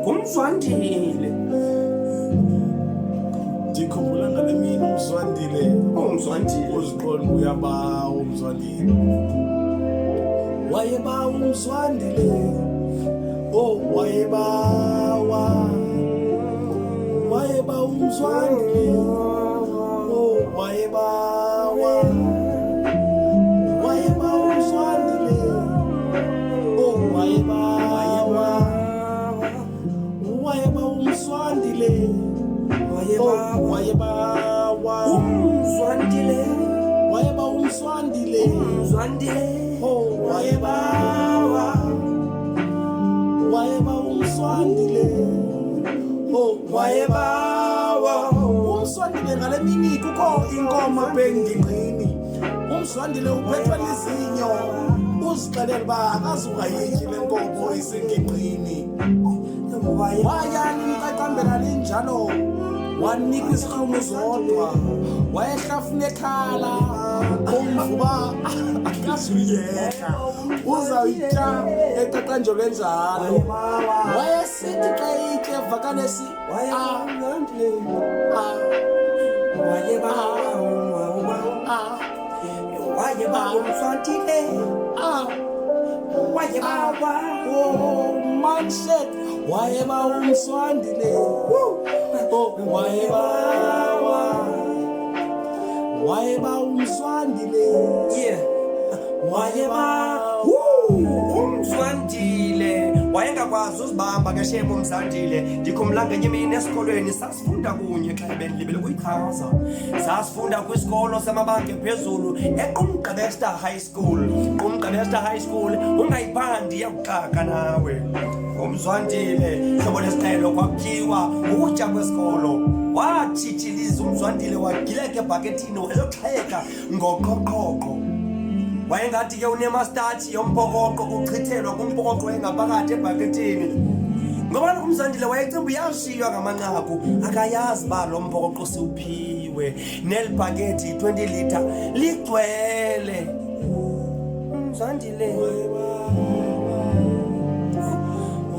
Umzwandile. Ndikhumbula ngale mini umzwandile. Umzwandile. Uziqonda uyabawa umzwandile. Wayebawa umzwandile. Oh wayebawa. Wayebawa umzwandile. Oh wayebawa. Wayebawa umzwandile. Oh wayebawa. Wayebawa umzwandile. Wayebawa Umzwandile. wayebawa umzwandile. Umzwandile. Oh wayebawa umzwandile. Oh wayebawa umzwandile. Ngale mini kukho inkomo bengingqini. Umzwandile uphethwe lizinyo, uzixelela uba akazukayityi le nkomo isengingqini. Wayani imqaqambela linjalo, wanikwa isihlunu zodwa, wayehlafuna ekhala umvuba akazuyeka, uzawuyitya eqaqanjelwe njalo. Wayesithi xa itye vakanesi Wayebawa umzwandile. Wayebawa. Oh man said wayebawa umzwandile. Oh wayebawa umzwandile. Yeah. Wayebawa Umzwandile. Wayengakwazi uzibamba ke shebo umzwandile. Ndikhumbula ngenye imini esikolweni sasifunda kunye xa benilibele kuyichaza. Sasifunda kwisikolo samabanga ephezulu eQumgqibesta High School. Qumgqibesta High School ungayiphandi yakuxaka nawe. Umzwandile hlobo lesicelo kwakutyiwa ukutya kwesikolo. Wathithiliza umzwandile wagileka ebhakethini wayoxheka ngoqoqoqo. Wayengathi ke unemastatshi yomphokoqo kuchithelwa kumphokoqo engaphakathi ebhakethini. Ngoba umzwandile wayecimba uyashiywa ngamanqaku, akayazi ba lo mphokoqo siwuphiwe nelibhakethi 20 liter ligcwele. Umzwandile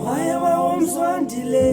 wayebawa umzwandile.